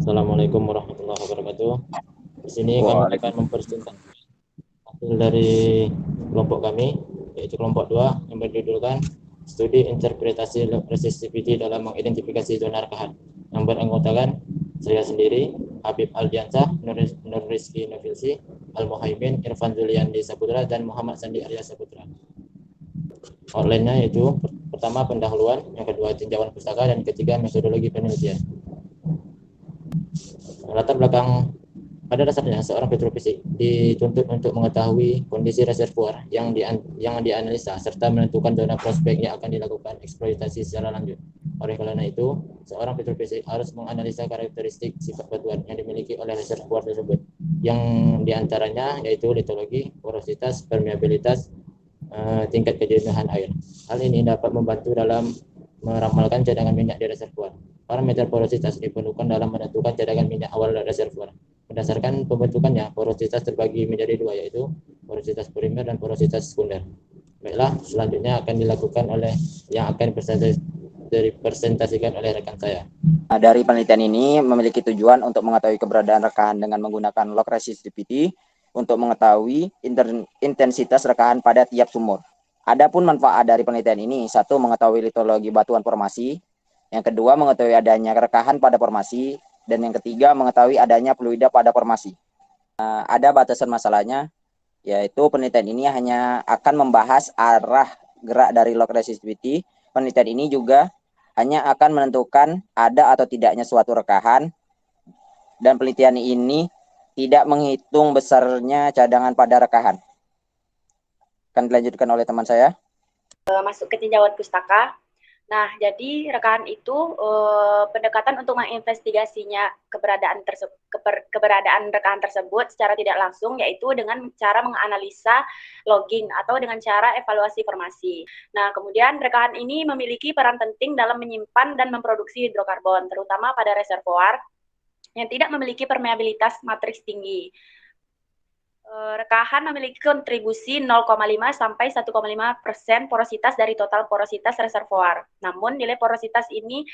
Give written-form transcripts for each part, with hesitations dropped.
Assalamualaikum warahmatullahi wabarakatuh. Di sini kami akan Waalaikumsalam. mempresentasikan hasil dari kelompok kami, yaitu kelompok 2 yang berjudulkan Studi Interpretasi Resistivity dalam Mengidentifikasi Zona Rekahan, yang beranggotakan saya sendiri, Habib Aldiansah, Nur Rizky Nafilsi, Al Muhaimin, Irfan Zuliandi Saputra, dan Muhammad Sandi Arya Saputra. Outline-nya yaitu pertama pendahuluan, yang kedua tinjauan pustaka, dan ketiga metodologi penelitian. Latar belakang pada dasarnya seorang petrofisik dituntut untuk mengetahui kondisi reservoir yang dianalisa serta menentukan zona prospek yang akan dilakukan eksploitasi secara lanjut. Oleh karena itu, seorang petrofisik harus menganalisa karakteristik sifat batuan yang dimiliki oleh reservoir tersebut, yang diantaranya yaitu litologi, porositas, permeabilitas, tingkat kejenuhan air. Hal ini dapat membantu dalam meramalkan cadangan minyak di reservoir. Parameter porositas diperlukan dalam menentukan cadangan minyak awal reservoir. Berdasarkan pembentukannya, porositas terbagi menjadi dua, yaitu porositas primer dan porositas sekunder. Baiklah, selanjutnya akan dilakukan oleh yang akan dipresentasikan oleh rekan saya. Dari penelitian ini memiliki tujuan untuk mengetahui keberadaan rekahan dengan menggunakan log resistivity untuk mengetahui intensitas rekahan pada tiap sumur. Adapun manfaat dari penelitian ini, satu, mengetahui litologi batuan formasi, yang kedua, mengetahui adanya rekahan pada formasi, dan yang ketiga, mengetahui adanya fluida pada formasi. Ada batasan masalahnya, yaitu penelitian ini hanya akan membahas arah gerak dari log resistivity. Penelitian ini juga hanya akan menentukan ada atau tidaknya suatu rekahan, dan penelitian ini tidak menghitung besarnya cadangan pada rekahan. Akan dilanjutkan oleh teman saya. Masuk ke tinjauan pustaka. Nah, jadi rekahan itu pendekatan untuk menginvestigasinya keberadaan rekahan tersebut secara tidak langsung, yaitu dengan cara menganalisa logging atau dengan cara evaluasi formasi. Nah, kemudian rekahan ini memiliki peran penting dalam menyimpan dan memproduksi hidrokarbon, terutama pada reservoir yang tidak memiliki permeabilitas matriks tinggi. Rekahan memiliki kontribusi 0,5 sampai 1,5% porositas dari total porositas reservoir. Namun nilai porositas ini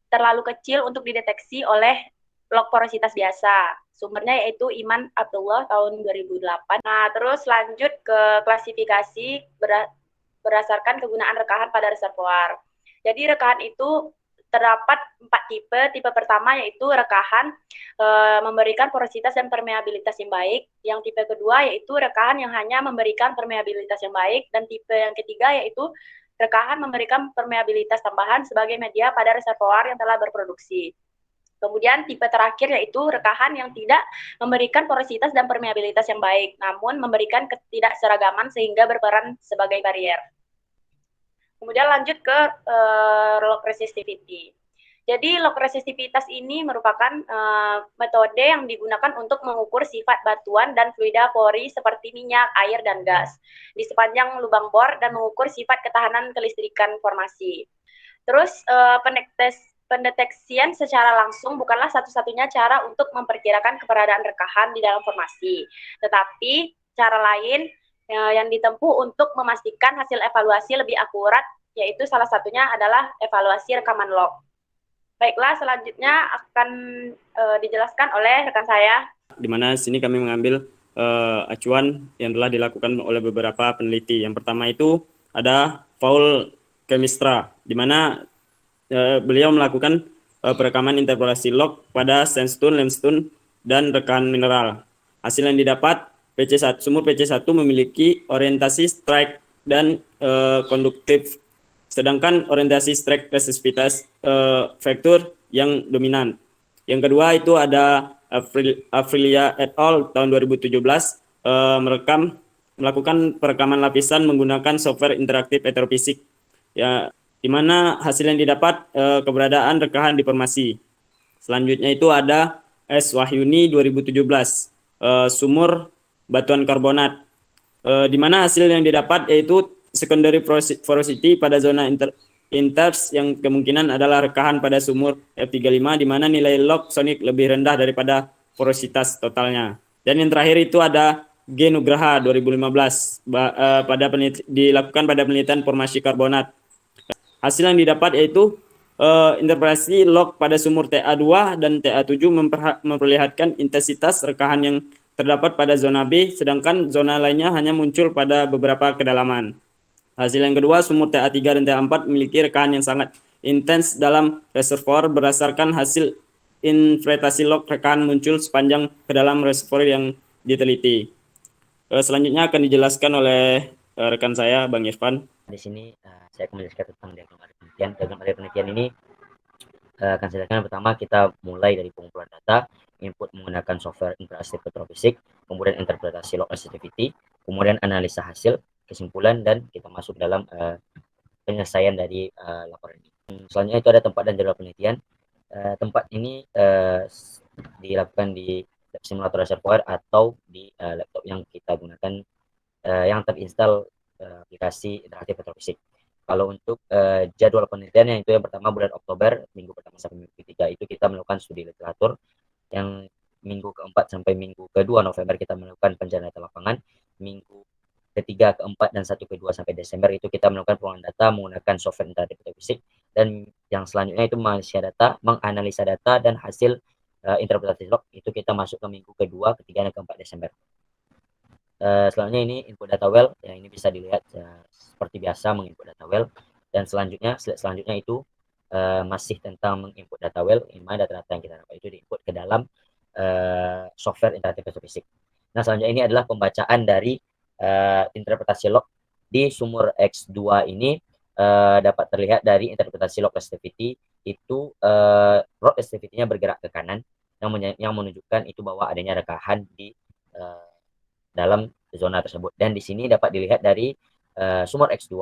terlalu kecil untuk dideteksi oleh log porositas biasa. Sumbernya yaitu Iman Abdullah tahun 2008. Nah, terus lanjut ke klasifikasi berdasarkan kegunaan rekahan pada reservoir. Jadi rekahan itu terdapat 4 tipe. Tipe pertama yaitu rekahan memberikan porositas dan permeabilitas yang baik. Yang tipe kedua yaitu rekahan yang hanya memberikan permeabilitas yang baik. Dan tipe yang ketiga yaitu rekahan memberikan permeabilitas tambahan sebagai media pada reservoir yang telah berproduksi. Kemudian tipe terakhir yaitu rekahan yang tidak memberikan porositas dan permeabilitas yang baik, namun memberikan ketidakseragaman sehingga berperan sebagai barier. Kemudian lanjut ke log resistivity. Jadi log resistivitas ini merupakan metode yang digunakan untuk mengukur sifat batuan dan fluida pori seperti minyak, air, dan gas di sepanjang lubang bor dan mengukur sifat ketahanan kelistrikan formasi. Terus pendeteksian secara langsung bukanlah satu-satunya cara untuk memperkirakan keberadaan rekahan di dalam formasi, tetapi cara lain yang ditempuh untuk memastikan hasil evaluasi lebih akurat, yaitu salah satunya adalah evaluasi rekaman log. Baiklah, selanjutnya akan dijelaskan oleh rekan saya. Di mana sini kami mengambil acuan yang telah dilakukan oleh beberapa peneliti. Yang pertama itu ada Paul Kemistra, di mana beliau melakukan perekaman interpolasi log pada sandstone, limestone, dan rekahan mineral. Hasil yang didapat, sumur PC1 memiliki orientasi strike dan konduktif, sedangkan orientasi strike resistivitas vektor yang dominan. Yang kedua itu ada Aprilia et al. Tahun 2017 melakukan perekaman lapisan menggunakan software interaktif heterofisik, ya, di mana hasil yang didapat keberadaan rekahan di formasi. Selanjutnya itu ada S. Wahyuni 2017 sumur batuan karbonat, di mana hasil yang didapat yaitu secondary porosity pada zona inters yang kemungkinan adalah rekahan pada sumur F35, di mana nilai log sonic lebih rendah daripada porositas totalnya. Dan yang terakhir itu ada G. Nugraha 2015 dilakukan pada penelitian formasi karbonat. Hasil yang didapat yaitu interpretasi log pada sumur TA2 dan TA7 memperlihatkan intensitas rekahan yang terdapat pada zona B, sedangkan zona lainnya hanya muncul pada beberapa kedalaman. Hasil yang kedua, sumur TA3 dan TA4 memiliki rekahan yang sangat intens dalam reservoir berdasarkan hasil interpretasi log rekahan muncul sepanjang ke dalam reservoir yang diteliti. Selanjutnya akan dijelaskan oleh rekan saya, Bang Irfan. Di sini saya akan menjelaskan tentang diagram area penelitian. Diagram area penelitian ini akan saya jelaskan. Pertama, kita mulai dari pengumpulan data, input menggunakan software interaktif petrofisik, kemudian interpretasi log resistivity, kemudian analisa hasil, kesimpulan, dan kita masuk dalam penyelesaian dari laporan ini. Selanjutnya itu ada tempat dan jadwal penelitian. Tempat ini dilakukan di simulator reservoir atau di laptop yang kita gunakan yang terinstal aplikasi interaktif petrofisik. Kalau untuk jadwal penelitian yang itu yang pertama bulan Oktober, minggu pertama sampai minggu ketiga itu kita melakukan studi literatur. Yang minggu keempat sampai minggu kedua November kita melakukan pencarian data lapangan. Minggu ketiga, keempat, dan 1 ke 2 sampai Desember itu kita melakukan pengolahan data menggunakan software interaktif petrofisik. Dan yang selanjutnya itu menganalisa data dan hasil interpretasi log itu kita masuk ke minggu kedua, ketiga, dan keempat Desember. Selanjutnya ini input data well, yang ini bisa dilihat seperti biasa menginput data well. Dan selanjutnya itu masih tentang menginput data well, di mana data-data yang kita dapat itu diinput ke dalam software interaktif petrofisik. Nah, selanjutnya ini adalah pembacaan dari interpretasi log di sumur X2 ini dapat terlihat dari interpretasi log resistivity itu log resistivity-nya bergerak ke kanan yang menunjukkan itu bahwa adanya rekahan di dalam zona tersebut. Dan di sini dapat dilihat dari sumur X2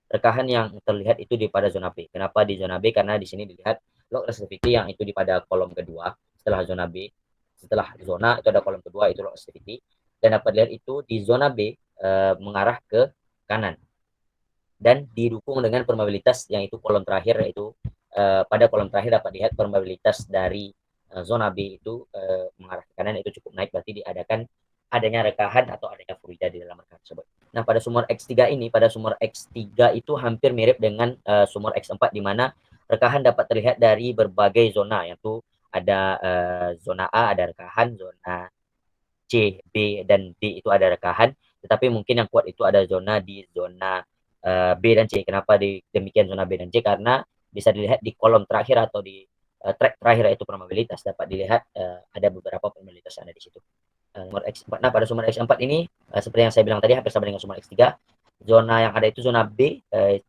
rekahan yang terlihat itu di pada zona B. Kenapa di zona B? Karena di sini dilihat log resistivity yang itu di pada kolom kedua setelah zona B. Setelah zona itu ada kolom kedua itu log resistivity, dan dapat dilihat itu di zona B mengarah ke kanan dan didukung dengan probabilitas yang itu kolom terakhir, yaitu pada kolom terakhir dapat dilihat probabilitas dari zona B itu mengarah ke kanan itu cukup naik, berarti diadakan adanya rekahan atau adanya fluida di dalam rekahan tersebut. Nah, pada sumur X3 ini, pada sumur X3 itu hampir mirip dengan sumur X4, di mana rekahan dapat terlihat dari berbagai zona, yaitu ada zona A ada rekahan, zona C, B, dan D itu ada rekahan, tetapi mungkin yang kuat itu ada zona di zona B dan C. Kenapa demikian zona B dan C? Karena bisa dilihat di kolom terakhir atau di track terakhir, yaitu probabilitas, dapat dilihat ada beberapa probabilitas yang ada di situ. Sumur X4. Nah, pada sumur X4 ini seperti yang saya bilang tadi hampir sama dengan sumur X3. Zona yang ada itu zona B,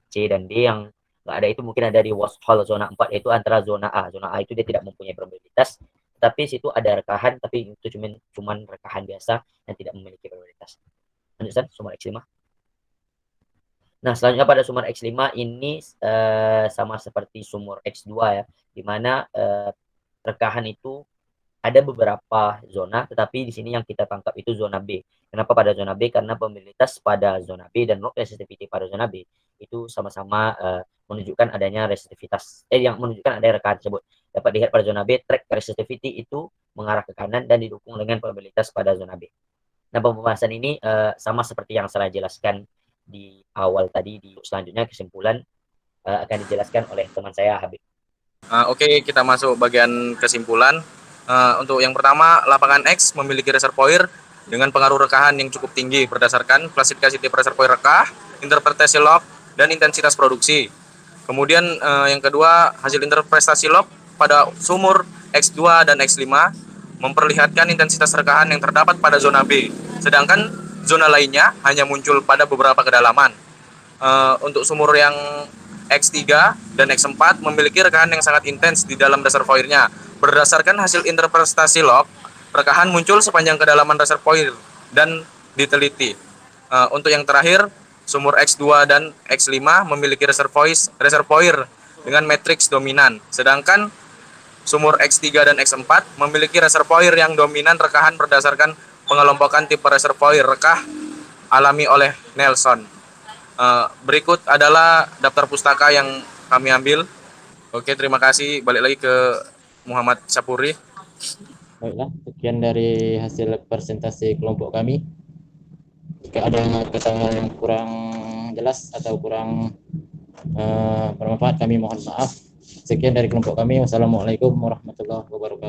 C, dan D. Yang nggak ada itu mungkin ada di Washall zona 4, yaitu antara zona A. Zona A itu dia tidak mempunyai probabilitas, tapi situ ada rekahan, tapi itu cuman rekahan biasa yang tidak memiliki probabilitas. Lanjutkan sumur X5. Nah, selanjutnya pada sumur X5 ini sama seperti sumur X2 ya, di mana rekahan itu ada beberapa zona, tetapi di sini yang kita tangkap itu zona B. Kenapa pada zona B? Karena probabilitas pada zona B dan log resistivity pada zona B itu sama-sama menunjukkan adanya resistitivitas, yang menunjukkan adanya rekahan tersebut. Dapat dilihat pada zona B, track resistivity itu mengarah ke kanan dan didukung dengan probabilitas pada zona B. Nah, pembahasan ini sama seperti yang saya jelaskan di awal tadi. Di selanjutnya kesimpulan akan dijelaskan oleh teman saya Habib. Oke, kita masuk bagian kesimpulan. Untuk yang pertama, lapangan X memiliki reservoir dengan pengaruh rekahan yang cukup tinggi berdasarkan klasifikasi tipe reservoir rekah, interpretasi log, dan intensitas produksi. Kemudian yang kedua, hasil interpretasi log pada sumur X2 dan X5 memperlihatkan intensitas rekahan yang terdapat pada zona B, sedangkan zona lainnya hanya muncul pada beberapa kedalaman. Untuk sumur yang X3 dan X4 memiliki rekahan yang sangat intens di dalam reservoirnya. Berdasarkan hasil interpretasi log, rekahan muncul sepanjang kedalaman reservoir dan diteliti. Untuk yang terakhir, sumur X2 dan X5 memiliki reservoir dengan matriks dominan, sedangkan sumur X3 dan X4 memiliki reservoir yang dominan rekahan berdasarkan pengelompokan tipe reservoir rekah alami oleh Nelson. Berikut adalah daftar pustaka yang kami ambil. Oke, terima kasih. Balik lagi ke Muhammad Sapuri. Baiklah, sekian dari hasil presentasi kelompok kami. Jika ada kekurangan yang kurang jelas atau kurang bermanfaat, kami mohon maaf. Sekian dari kelompok kami. Wassalamualaikum warahmatullahi wabarakatuh.